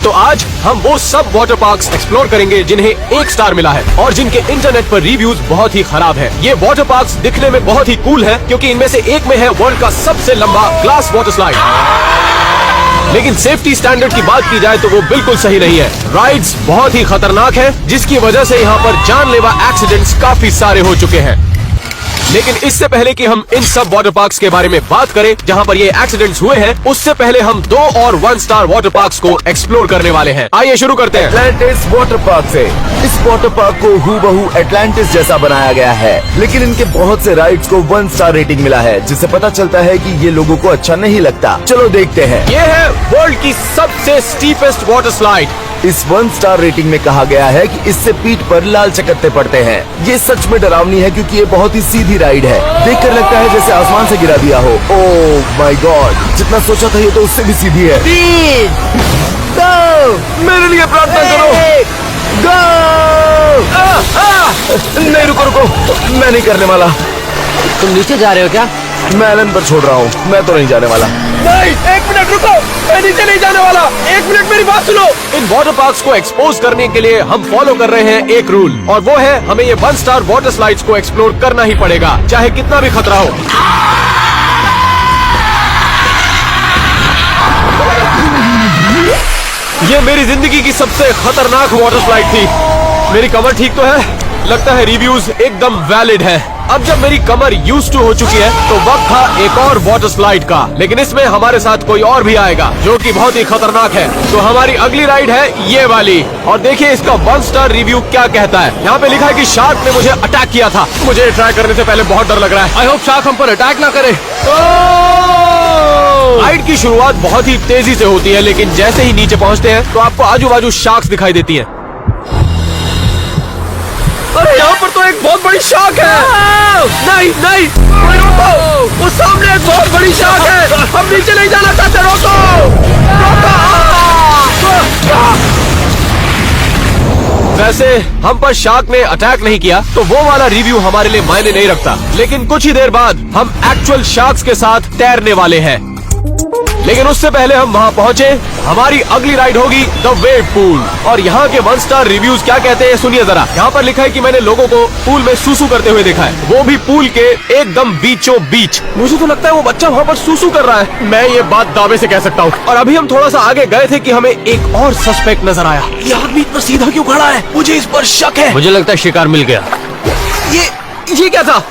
तो आज हम वो सब वाटर पार्क्स एक्सप्लोर करेंगे जिन्हें 1 स्टार मिला है और जिनके इंटरनेट पर रिव्यूज बहुत ही खराब है। ये वाटर पार्क्स दिखने में बहुत ही कूल है क्योंकि इनमें से एक में है वर्ल्ड का सबसे लंबा ग्लास वाटर स्लाइड, लेकिन सेफ्टी स्टैंडर्ड की बात की जाए तो वो बिल्कुल सही नहीं है। राइड्स बहुत ही खतरनाक है जिसकी वजह से यहाँ पर जानलेवा एक्सीडेंट्स काफी सारे हो चुके हैं। लेकिन इससे पहले कि हम इन सब वाटर पार्क्स के बारे में बात करें जहाँ पर ये एक्सीडेंट्स हुए हैं, उससे पहले हम 2 और 1 स्टार वाटर पार्क्स को एक्सप्लोर करने वाले हैं। आइए शुरू करते हैं। एटलांटिस वाटर पार्क से। इस वाटर पार्क को हूबहू एटलांटिस जैसा बनाया गया है, लेकिन इनके बहुत से राइड्स को 1 स्टार रेटिंग मिला है, जिससे पता चलता है कि ये लोगों को अच्छा नहीं लगता। चलो देखते हैं। ये है वर्ल्ड की सबसे स्टीपेस्ट वाटर स्लाइड। इस 1 स्टार रेटिंग में कहा गया है कि इससे पीठ पर लाल चकत्ते पड़ते हैं। ये सच में डरावनी है क्योंकि ये बहुत ही सीधी राइड है। देखकर लगता है जैसे आसमान से गिरा दिया हो। ओह माय गॉड, जितना सोचा था ये तो उससे भी सीधी है। 3, 2, मेरे लिए प्रार्थना करो। गो! नहीं रुको, मैं नहीं करने वाला। तुम नीचे जा रहे हो क्या? मैं एलन पर छोड़ रहा हूँ, मैं तो नहीं जाने वाला। नहीं, 1 मिनट रुको, मैं नीचे नहीं जाने वाला। 1 मिनट मेरी बात सुनो। इन वाटर पार्क्स को एक्सपोज करने के लिए हम फॉलो कर रहे हैं एक रूल, और वो है हमें ये 1 स्टार वाटर स्लाइड्स को एक्सप्लोर करना ही पड़ेगा, चाहे कितना भी खतरा हो। ये मेरी जिंदगी की सबसे खतरनाक वाटर स्लाइड थी। मेरी कमर ठीक तो है? लगता है रिव्यूज एकदम वैलिड है। अब जब मेरी कमर यूज्ड टू हो चुकी है तो वक्त था एक और वाटर स्लाइड का, लेकिन इसमें हमारे साथ कोई और भी आएगा जो कि बहुत ही खतरनाक है। तो हमारी अगली राइड है ये वाली, और देखिए इसका 1 स्टार रिव्यू क्या कहता है। यहाँ पे लिखा है कि शार्क ने मुझे अटैक किया था। मुझे ट्राई करने से पहले बहुत डर लग रहा है। आई होप शार्क हम पर अटैक ना करे। राइड की शुरुआत बहुत ही तेजी से होती है, लेकिन जैसे ही नीचे पहुँचते हैं तो आपको आजू बाजू शार्क्स दिखाई देती है। अरे यहाँ पर तो एक बहुत बड़ी शार्क है। नहीं, रोको, उस सामने एक बहुत बड़ी शार्क है। हम नीचे नहीं जाना चाहते, रोको। वैसे हम पर शार्क ने अटैक नहीं किया तो वो वाला रिव्यू हमारे लिए मायने नहीं रखता, लेकिन कुछ ही देर बाद हम एक्चुअल शार्क्स के साथ तैरने वाले हैं। लेकिन उससे पहले हम वहाँ पहुँचे, हमारी अगली राइड होगी द वेव पूल। और यहाँ के 1 स्टार रिव्यूज क्या कहते हैं सुनिए जरा। यहाँ पर लिखा है कि मैंने लोगों को पूल में सूसू करते हुए देखा है, वो भी पूल के एकदम बीचों बीच। मुझे तो लगता है वो बच्चा वहाँ पर सूसू कर रहा है। मैं ये बात दावे से कह सकता हूँ। और अभी हम थोड़ा सा आगे गए थे कि हमें एक और सस्पेक्ट नजर आया। ये आदमी इतना सीधा क्यों खड़ा है? मुझे इस पर शक है। मुझे लगता है शिकार मिल गया। ये क्या था?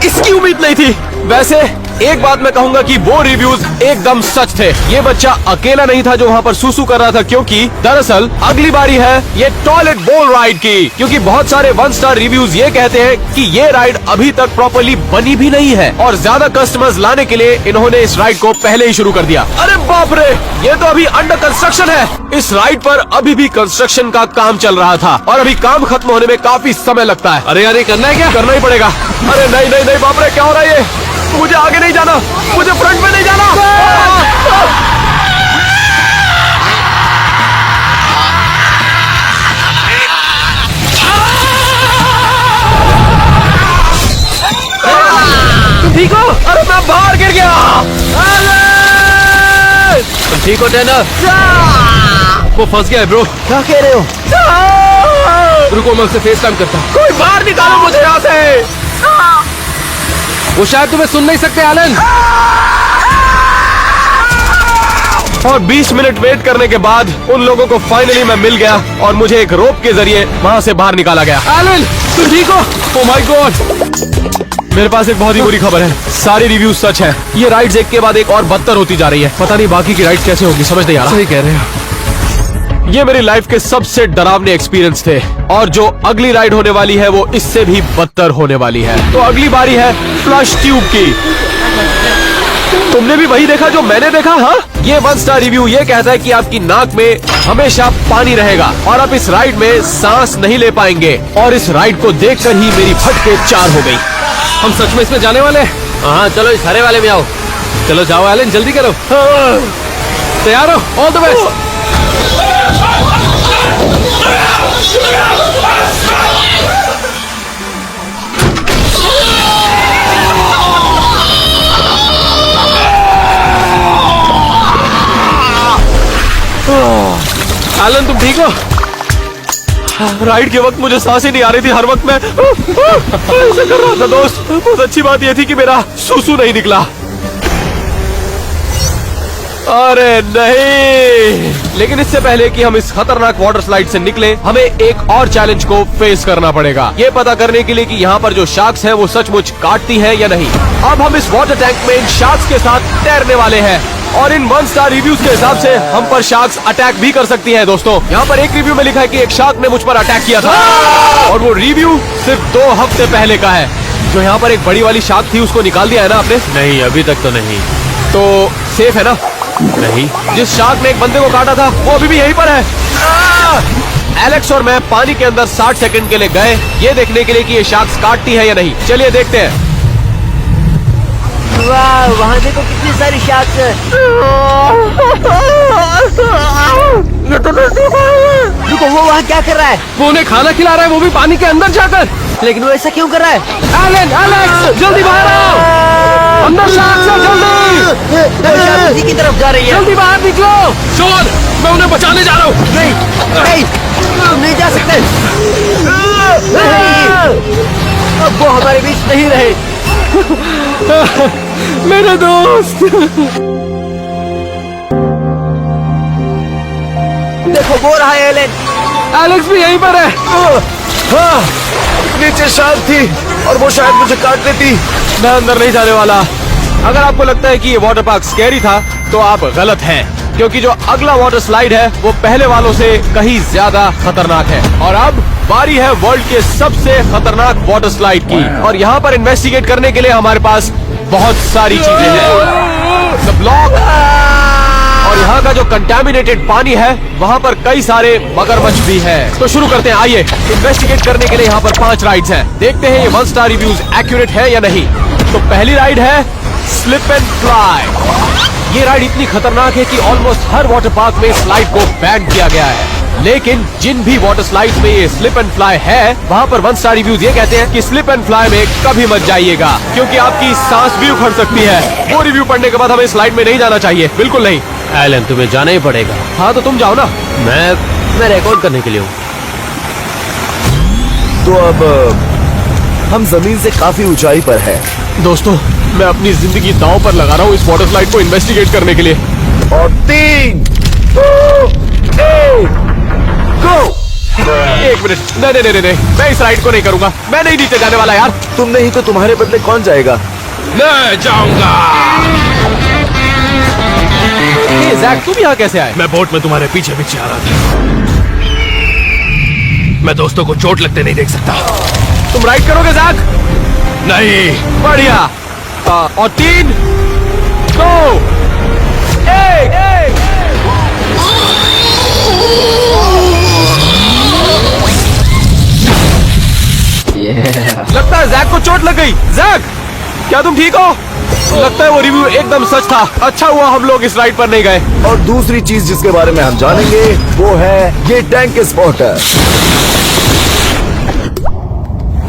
इसकी उम्मीद नहीं थी। वैसे एक बात मैं कहूंगा कि वो रिव्यूज एकदम सच थे। ये बच्चा अकेला नहीं था जो वहाँ पर सूसू कर रहा था, क्योंकि दरअसल अगली बारी है ये टॉयलेट बोल राइड की। क्योंकि बहुत सारे 1 स्टार रिव्यूज ये कहते हैं कि ये राइड अभी तक प्रॉपर्ली बनी भी नहीं है, और ज्यादा कस्टमर्स लाने के लिए इन्होंने इस राइड को पहले ही शुरू कर दिया। अरे बाप रे, ये तो अभी अंडर कंस्ट्रक्शन है। इस राइड पर अभी भी कंस्ट्रक्शन का काम चल रहा था और अभी काम खत्म होने में काफी समय लगता है। अरे करना है क्या? करना ही पड़ेगा। अरे नहीं, बाप रे, क्या हो रहा है ये? मुझे आगे नहीं जाना, मुझे फ्रंट में नहीं जाना। तुम ठीक हो? अरे मैं बाहर गिर गया। तुम ठीक हो टेनर? वो फंस गया है ब्रो। क्या कह रहे हो? रुको, मैं उससे फेस टाइम करता हूँ। कोई बाहर निकालो मुझे यहाँ से। वो शायद तुम्हें सुन नहीं सकते एलन। और 20 मिनट वेट करने के बाद उन लोगों को फाइनली मैं मिल गया और मुझे एक रोप के जरिए वहाँ से बाहर निकाला गया। एलन, तुम ठीक हो? ओह माय गॉड, मेरे पास एक बहुत ही बुरी खबर है। सारी रिव्यूज सच है। ये राइड्स एक के बाद एक और बदतर होती जा रही है। पता नहीं बाकी की राइड्स कैसे होगी, समझ नहीं आ रहा। सही कह रहे हो। ये मेरी लाइफ के सबसे डरावने एक्सपीरियंस थे, और जो अगली राइड होने वाली है वो इससे भी बदतर होने वाली है। तो अगली बारी है फ्लश ट्यूब की। तुमने भी वही देखा जो मैंने देखा? हाँ, ये 1 स्टार रिव्यू ये कहता है कि आपकी नाक में हमेशा पानी रहेगा और आप इस राइड में सांस नहीं ले पाएंगे। और इस राइड को देखकर ही मेरी फटके 4 हो गई। हम सच में इसमें जाने वाले हैं? हाँ, चलो इस हरे वाले में आओ। चलो जाओ एलन, जल्दी करो। तैयार हो? All the best. एलन तुम ठीक हो? राइड के वक्त मुझे सांसें नहीं आ रही थी, हर वक्त मैं ऐसे कर रहा था दोस्त। बहुत अच्छी बात यह थी कि मेरा सूसू नहीं निकला। अरे नहीं, लेकिन इससे पहले कि हम इस खतरनाक वाटर स्लाइड से निकले, हमें एक और चैलेंज को फेस करना पड़ेगा, ये पता करने के लिए कि यहाँ पर जो शार्क्स हैं वो सचमुच काटती हैं या नहीं। अब हम इस वाटर टैंक में इन शार्क्स के साथ तैरने वाले हैं और इन 1 स्टार रिव्यूज के हिसाब से हम पर शार्क्स अटैक भी कर सकती हैं दोस्तों। यहाँ पर एक रिव्यू में लिखा है कि एक शार्क ने मुझ पर अटैक किया था और वो रिव्यू सिर्फ 2 हफ्ते पहले का है। जो यहाँ पर एक बड़ी वाली शार्क थी उसको निकाल दिया है ना आपने? नहीं, अभी तक तो नहीं। तो सेफ है ना? नहीं। जिस शार्क ने एक बंदे को काटा था वो अभी भी यहीं पर है। एलेक्स और मैं पानी के अंदर 60 सेकंड के लिए गए ये देखने के लिए कि ये शार्क्स काटती है या नहीं। चलिए देखते हैं। वाह, वहाँ देखो कितनी सारी शार्क्स है। रुको, वो वहाँ क्या कर रहा है? वो उन्हें खाना खिला रहा है, वो भी पानी के अंदर जाकर। लेकिन वो ऐसा क्यों कर रहा है? एलन, एलेक्स, जल्दी बाहर आओ। अंदर शार्क्स है, जल्दी। वो शार्क उसी की तरफ जा रही है। जल्दी बाहर निकलो। शोन, मैं उन्हें बचाने जा रहा हूँ। नहीं, नहीं, तुम नहीं जा सकते। नहीं, अब वो हमारे बीच नहीं रहे। मेरे दोस्त। देखो, वो रहा है एलन। एलेक्स भी यहीं पर है। हाँ, नीचे शार्क थी और वो शायद मुझे काट लेती। मैं अंदर नहीं जाने वाला। अगर आपको लगता है कि ये वाटर पार्क स्कैरी था तो आप गलत हैं, क्योंकि जो अगला वाटर स्लाइड है वो पहले वालों से कहीं ज्यादा खतरनाक है। और अब बारी है वर्ल्ड के सबसे खतरनाक वाटर स्लाइड की, और यहाँ पर इन्वेस्टिगेट करने के लिए हमारे पास बहुत सारी चीजें हैं। द ब्लॉक, और यहाँ का जो कंटामिनेटेड पानी है वहाँ पर कई सारे मगरमच्छ भी है। तो शुरू करते हैं, आइए। इन्वेस्टिगेट करने के लिए यहाँ पर 5 राइड्स हैं। देखते हैं ये 1 स्टार रिव्यूज एक्यूरेट है या नहीं। तो पहली राइड है स्लिप एंड फ्लाई। ये राइड इतनी खतरनाक है कि ऑलमोस्ट हर वाटर पार्क में स्लाइड को बैन किया गया है, लेकिन जिन भी वाटर स्लाइड्स में ये स्लिप एंड फ्लाई है वहाँ पर 1 स्टार रिव्यूज ये कहते हैं कि स्लिप एंड फ्लाई में कभी मत जाइएगा, क्योंकि आपकी सांस भी उखड़ सकती है। वो रिव्यू पढ़ने के बाद हमें स्लाइड में नहीं जाना चाहिए, बिल्कुल नहीं। एलन, तुम्हें जाना ही पड़ेगा। हाँ तो तुम जाओ ना। मैं रिकॉर्ड करने के लिए हूँ। तो अब हम जमीन से काफी ऊंचाई पर है। दोस्तों, मैं अपनी जिंदगी दांव पर लगा रहा हूँ इस वाटर स्लाइड को इन्वेस्टिगेट करने के लिए। और 3, 2, 1, गो। 1 मिनट, नहीं, मैं इस राइड को नहीं करूंगा। मैं नहीं नीचे जाने वाला यार। तुम नहीं तो तुम्हारे बदले कौन जाएगा? मैं जाऊंगा। जैक, तुम यहाँ कैसे आए? मैं बोट में तुम्हारे पीछे पीछे आ रहा था। मैं दोस्तों को चोट लगते नहीं देख सकता। तुम राइड करोगे जैक? नहीं। बढ़िया। और 3, 2, 1। लगता है जैक को चोट लग गई। जैक, क्या तुम ठीक हो? लगता है वो रिव्यू एकदम सच था। अच्छा हुआ हम लोग इस राइड पर नहीं गए। और दूसरी चीज जिसके बारे में हम जानेंगे वो है ये टैंक स्पॉटर,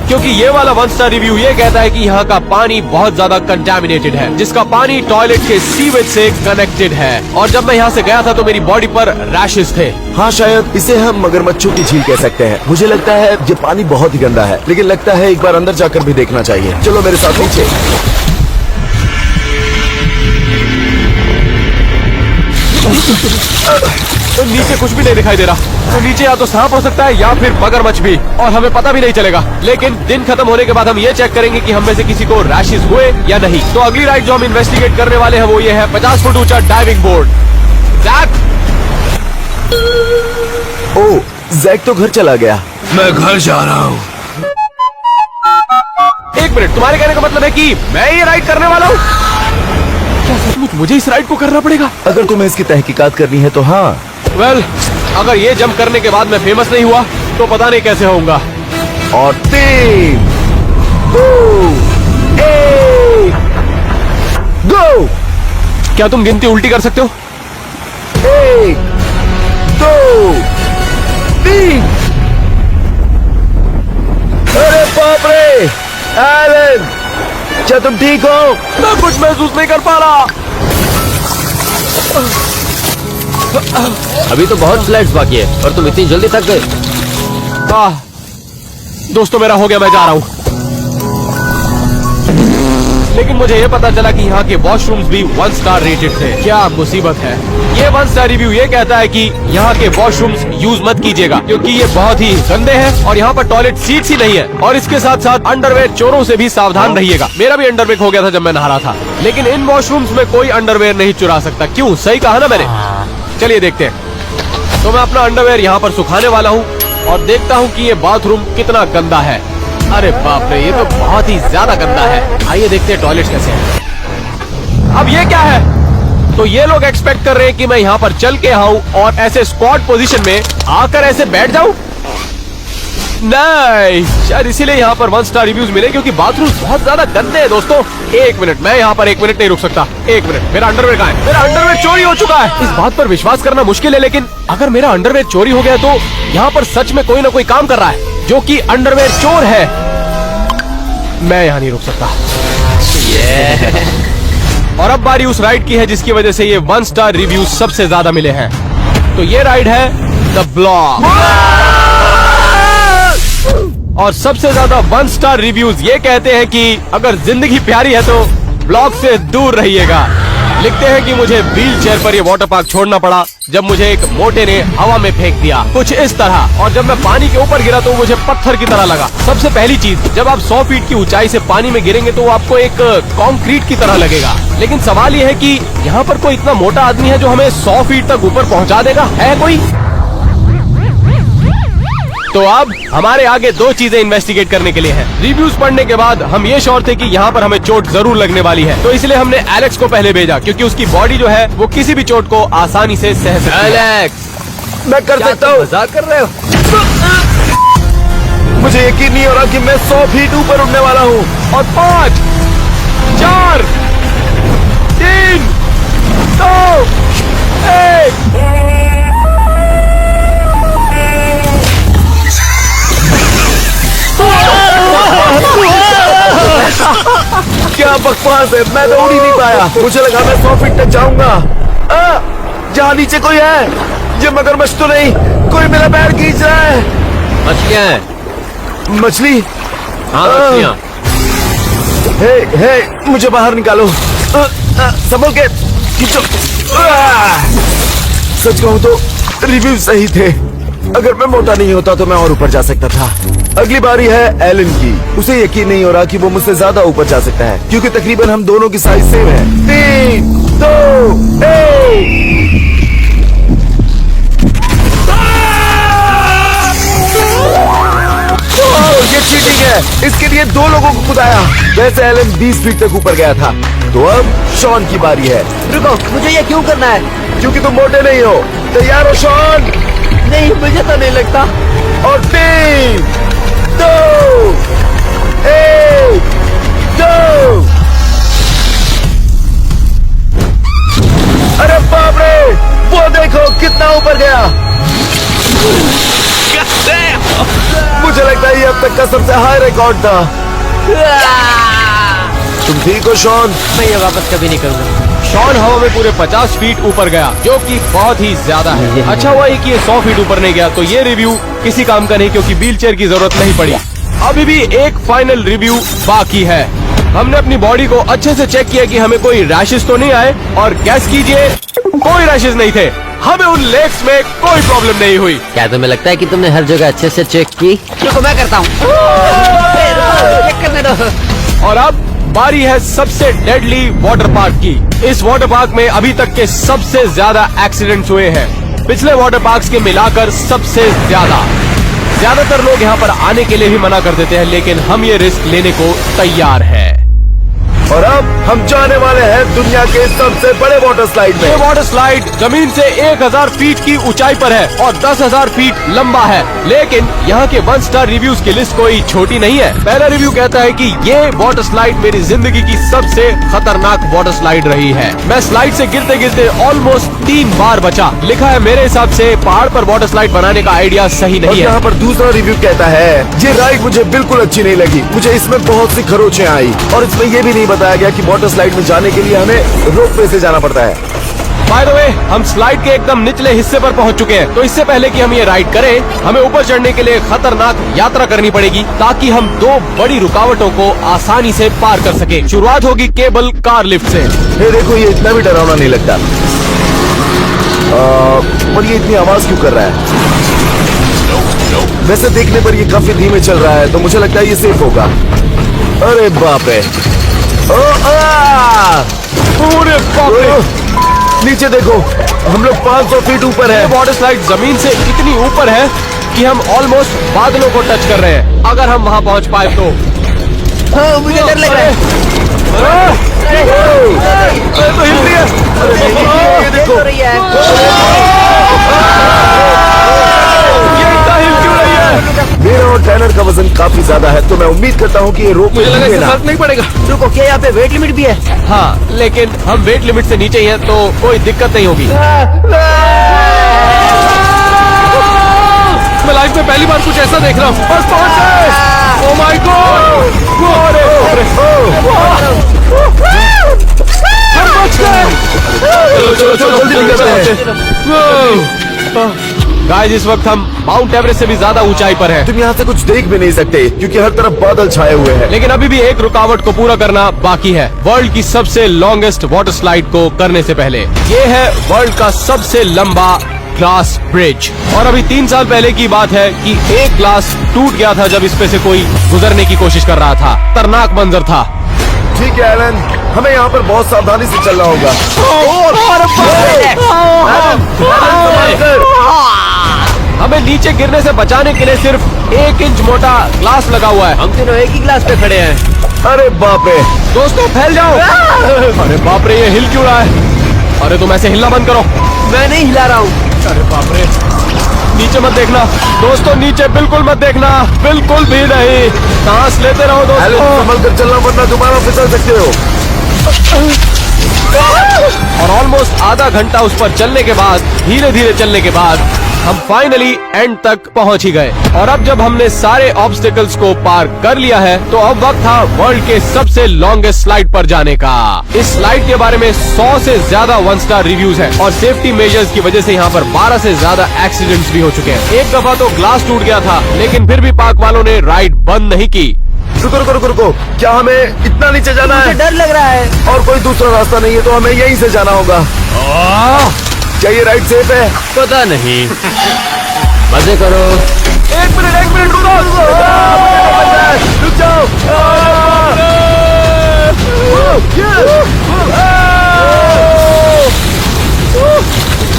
क्योंकि ये वाला 1 स्टार रिव्यू ये कहता है कि यहाँ का पानी बहुत ज्यादा कंटामिनेटेड है, जिसका पानी टॉयलेट के सीवेज से कनेक्टेड है। और जब मैं यहाँ से गया था तो मेरी बॉडी पर रैशेस थे। हाँ शायद इसे हम मगरमच्छों की झील कह सकते हैं। मुझे लगता है ये पानी बहुत ही गंदा है, लेकिन लगता है एक बार अंदर जाकर भी देखना चाहिए। चलो मेरे साथ नीचे। तो नीचे कुछ भी नहीं दिखाई दे रहा। तो नीचे या तो सांप हो सकता है या फिर मगरमच्छ भी, और हमें पता भी नहीं चलेगा। लेकिन दिन खत्म होने के बाद हम ये चेक करेंगे कि हम में से किसी को रैशेस हुए या नहीं। तो अगली राइड जो हम इन्वेस्टिगेट करने वाले हैं वो ये है 50 फुट ऊंचा डाइविंग बोर्ड। जैक, ओ, जैक तो घर चला गया। मैं घर जा रहा हूँ। 1 मिनट, तुम्हारे कहने का मतलब है कि मैं ये राइड करने वाला हूँ? क्या सचमुच मुझे इस राइड को करना पड़ेगा? अगर तुम्हें इसकी तहकीकात करनी है तो हाँ। वेल, अगर ये जंप करने के बाद मैं फेमस नहीं हुआ तो पता नहीं कैसे होऊंगा। और 3, 2, 1, गो। क्या तुम गिनती उल्टी कर सकते हो? 1, 2, 3। अरे बाप रे, एलन, क्या तुम ठीक हो? मैं कुछ महसूस नहीं कर पा रहा। अभी तो बहुत स्लाइड्स बाकी है और तुम इतनी जल्दी थक गए। दोस्तों मेरा हो गया, मैं जा रहा हूँ। लेकिन मुझे ये पता चला कि यहाँ के वॉशरूम्स भी 1 स्टार रेटेड थे। क्या मुसीबत है। ये 1 स्टार रिव्यू ये कहता है कि यहाँ के वॉशरूम्स यूज मत कीजिएगा क्योंकि ये बहुत ही गंदे हैं और यहाँ पर टॉयलेट सीट्स ही नहीं है। और इसके साथ साथ अंडरवेयर चोरों से भी सावधान रहिएगा। मेरा भी अंडरवेयर हो गया था जब मैं नहा रहा था, लेकिन इन वॉशरूम्स में कोई अंडरवेयर नहीं चुरा सकता। क्यों? सही कहा ना मैंने? चलिए देखते हैं। तो मैं अपना अंडरवेयर यहाँ पर सुखाने वाला हूँ और देखता हूँ कि ये बाथरूम कितना गंदा है। अरे बाप रे, ये तो बहुत ही ज्यादा गंदा है। आइए देखते हैं टॉयलेट कैसे है। अब ये क्या है? तो ये लोग एक्सपेक्ट कर रहे हैं कि मैं यहाँ पर चल के आऊं और ऐसे स्क्वाट पोजीशन में आकर ऐसे बैठ जाऊं? नहीं, शायद इसीलिए यहाँ पर 1 स्टार रिव्यूज मिले क्योंकि बाथरूम बहुत ज्यादा गंदे हैं। दोस्तों 1 मिनट, मैं यहाँ पर 1 मिनट नहीं रुक सकता। 1 मिनट, मेरा अंडरवेयर कहाँ है? मेरा अंडरवेयर चोरी हो चुका है। इस बात पर विश्वास करना मुश्किल है, लेकिन अगर मेरा अंडरवेयर चोरी हो गया तो यहाँ पर सच में कोई ना कोई काम कर रहा है जो कि अंडरवेयर चोर है। मैं यहाँ नहीं रुक सकता। और अब बारी उस राइड की है जिसकी वजह से ये 1 स्टार रिव्यू सबसे ज्यादा मिले हैं। तो ये राइड है द ब्लॉक। और सबसे ज्यादा 1 स्टार रिव्यूज ये कहते हैं कि अगर जिंदगी प्यारी है तो ब्लॉक से दूर रहिएगा। लिखते हैं कि मुझे व्हील चेयर पर ये वाटर पार्क छोड़ना पड़ा जब मुझे एक मोटे ने हवा में फेंक दिया, कुछ इस तरह। और जब मैं पानी के ऊपर गिरा तो मुझे पत्थर की तरह लगा। सबसे पहली चीज, जब आप 100 फीट की ऊंचाई से पानी में गिरेंगे तो आपको एक कंक्रीट की तरह लगेगा। लेकिन सवाल ये है कि यहाँ पर कोई इतना मोटा आदमी है जो हमें 100 फीट तक ऊपर पहुँचा देगा? है कोई? तो अब हमारे आगे 2 चीजें इन्वेस्टिगेट करने के लिए हैं। रिव्यूज पढ़ने के बाद हम ये श्योर थे कि यहाँ पर हमें चोट जरूर लगने वाली है, तो इसलिए हमने एलेक्स को पहले भेजा क्योंकि उसकी बॉडी जो है वो किसी भी चोट को आसानी से सह सकती है। एलेक्स, मैं कर सकता हूँ। मजाक कर रहे हो? मुझे यकीन नहीं हो रहा कि मैं 100 फीट ऊपर उड़ने वाला हूँ। और 5, 4, 3, 2, 1। क्या बकवास है, मैं तो उड़ ही नहीं पाया। मुझे लगा मैं 100 फीट तक जाऊंगा। जहाँ नीचे कोई है, ये मगरमच्छ तो नहीं, कोई मेरा पैर खींच रहा है। मछलियाँ हैं। मछली? हाँ मछलियाँ। हे, मुझे बाहर निकालो। संभल के खींचो। सच कहूँ तो रिव्यू सही थे। अगर मैं मोटा नहीं होता तो मैं और ऊपर जा सकता था। अगली बारी है एलन की। उसे यकीन नहीं हो रहा कि वो मुझसे ज्यादा ऊपर जा सकता है क्योंकि तकरीबन हम दोनों की साइज सेम है। 3, 2, 1। ये चीटिंग है। इसके लिए 2 लोगों को कुदाया। वैसे एलन 20 फीट तक ऊपर गया था। तो अब शॉन की बारी है। रुको, मुझे ये क्यों करना है? क्योंकि तुम मोटे नहीं हो। तैयार हो शॉन? नहीं, मुझे तो नहीं लगता। और 3, 2, 1, go! अरे बाप रे, वो देखो कितना ऊपर गया। मुझे लगता है ये अब तक का सबसे हाई रिकॉर्ड था। तुम ठीक हो शॉन? मैं ये वापस कभी नहीं करूंगा। शॉन हवा में पूरे 50 फीट ऊपर गया जो कि बहुत ही ज्यादा है। अच्छा हुआ कि ये 100 फीट ऊपर नहीं गया, तो ये रिव्यू किसी काम का नहीं क्योंकि व्हील चेयर की जरूरत नहीं पड़ी। अभी भी एक फाइनल रिव्यू बाकी है। हमने अपनी बॉडी को अच्छे से चेक किया कि हमें कोई रैशेस तो नहीं आए, और गैस कीजिए, कोई रैशेस नहीं थे। हमें उन लेग्स में कोई प्रॉब्लम नहीं हुई। क्या तुम्हें लगता है कि तुमने हर जगह अच्छे से चेक की? रुको, मैं करता हूँ। चेक करने दो। और अब बारी है सबसे डेडली वाटर पार्क की। इस वाटर पार्क में अभी तक के सबसे ज्यादा एक्सीडेंट्स हुए हैं, पिछले वाटर पार्क्स के मिलाकर सबसे ज्यादा। ज्यादातर लोग यहाँ पर आने के लिए भी मना कर देते हैं, लेकिन हम ये रिस्क लेने को तैयार हैं। और अब हम जाने वाले हैं दुनिया के सबसे बड़े वाटर स्लाइड ये में। वाटर स्लाइड जमीन से 1000 फीट की ऊंचाई पर है और 10,000 फीट लंबा है। लेकिन यहाँ के 1 स्टार रिव्यूज की लिस्ट कोई छोटी नहीं है। पहला रिव्यू कहता है कि ये वाटर स्लाइड मेरी जिंदगी की सबसे खतरनाक वाटर स्लाइड रही है। मैं स्लाइड से गिरते गिरते ऑलमोस्ट 3 बार बचा। लिखा है मेरे हिसाब से पहाड़ पर वाटर स्लाइड बनाने का आइडिया सही और नहीं है। यहाँ पर दूसरा रिव्यू कहता है ये राइड मुझे बिल्कुल अच्छी नहीं लगी। मुझे इसमें बहुत सी खरोचें आई और इसमें ये भी नहीं बताया गया कि वाटर स्लाइड में जाने के लिए हमें रोपवे से जाना पड़ता है। बाय द वे, हम स्लाइड के एकदम निचले हिस्से पर पहुंच चुके हैं। तो इससे पहले कि हम ये राइड करें, हमें ऊपर चढ़ने के लिए खतरनाक यात्रा करनी पड़ेगी ताकि हम 2 बड़ी रुकावटों को आसानी से पार कर सके। शुरुआत होगी केबल कार लिफ्ट से। ये देखो, ये इतना भी डरावना नहीं लगता। पर ये इतनी आवाज क्यों कर रहा है? वैसे देखने पर ये काफी धीमे चल रहा है, तो मुझे लगता है ये सेफ होगा। अरे बाप रे! पूरे बाप रे! नीचे देखो, हम लोग 500 फीट ऊपर ये है। वाटर स्लाइड जमीन से इतनी ऊपर है कि हम ऑलमोस्ट बादलों को टच कर रहे हैं। अगर हम वहाँ पहुँच पाए तो। हाँ, मुझे डर लग रहा है। तो हिलती है। ये देखो, हो रही है। ये इतना हिल क्यों रही है? मेरा और टैनर का वजन काफी ज्यादा है, तो मैं उम्मीद करता हूँ कि ये रोक मुझे लगा इससे लेना। फर्क नहीं पड़ेगा। रुको, क्या यहाँ पे वेट लिमिट भी है? हाँ, लेकिन हम वेट लिमिट से नीचे ही हैं, तो कोई दिक्कत नहीं होगी। मैं लाइफ में पहली बार कुछ ऐसा देख रहा हूँ। बस पहुंच गए। Oh my God! हम बच गए। चलो चलो जल्दी निकलते हैं। गाइस, इस वक्त हम माउंट एवरेस्ट से भी ज्यादा ऊंचाई पर हैं। तुम यहाँ से कुछ देख भी नहीं सकते क्योंकि हर तरफ बादल छाए हुए हैं। लेकिन अभी भी एक रुकावट को पूरा करना बाकी है। वर्ल्ड की सबसे लॉन्गेस्ट वाटर स्लाइड को करने से पहले ये है वर्ल्ड का सबसे लंबा ग्लास ब्रिज। और अभी 3 साल पहले की बात है कि एक ग्लास टूट गया था जब इस पे से कोई गुजरने की कोशिश कर रहा था। खतरनाक मंजर था। ठीक है एलन, हमें यहाँ पर बहुत सावधानी से चलना होगा। हमें नीचे गिरने से बचाने के लिए सिर्फ 1 इंच मोटा ग्लास लगा हुआ है। हम तीनों एक ही क्लास पे खड़े हैं। अरे बाप रे! दोस्तों फैल जाओ। अरे बाप रे, ये हिल क्यों रहा है? अरे तुम ऐसे हिलना बंद करो। मैं नहीं हिला रहा हूँ। अरे बाप रे, नीचे मत देखना दोस्तों, नीचे बिल्कुल मत देखना, बिल्कुल भी नहीं। सांस लेते रहो एलन, दोस्तों। संभल कर चलना वरना दोबारा फिसल सकते हो। और ऑलमोस्ट आधा घंटा उस पर चलने के बाद, धीरे धीरे चलने के बाद हम फाइनली एंड तक पहुंच ही गए। और अब जब हमने सारे ऑब्स्टिकल्स को पार कर लिया है, तो अब वक्त था वर्ल्ड के सबसे लॉन्गेस्ट स्लाइड पर जाने का। इस स्लाइड के बारे में 100 से ज्यादा 1 स्टार रिव्यूज हैं और सेफ्टी मेजर्स की वजह से यहाँ पर 12 से ज्यादा एक्सीडेंट्स भी हो चुके हैं। एक दफा तो ग्लास टूट गया था, लेकिन फिर भी पार्क वालों ने राइड बंद नहीं की। रुको रुको रुको रुको, क्या हमें इतना नीचे जाना मुझे है? डर लग रहा है। और कोई दूसरा रास्ता नहीं है, तो हमें यहीं से जाना होगा। क्या ये राइड सेफ है? पता नहीं। मजे करो। 1 मिनट रुको। रुक जाओ।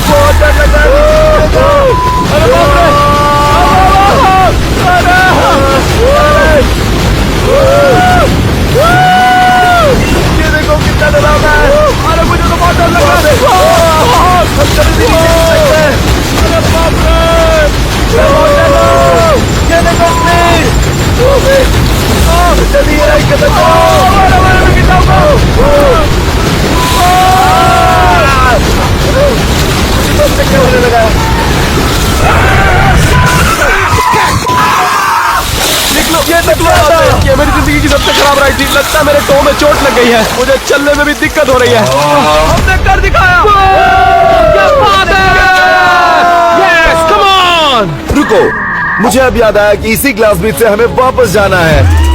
बहुत डर लग रहा है। अरे बाप रे। ये देखो कितना डरावना है। अरे मुझे तो बहुत डर लग रहा है। हम कभी भी नीचे नहीं सकते। अरे बाप रे। ये देखो स्पीड। चलिए राइड खत्म चक्कर होने लगा है। ये मेरी जिंदगी की सबसे खराब राइड थी। लगता है मेरे टो में चोट लग गई है। मुझे चलने में भी दिक्कत हो रही है। हमने कर दिखाया। क्या बात है? Yes, come on. रुको, मुझे अब याद आया कि इसी ग्लास ब्रिज से हमें वापस जाना है।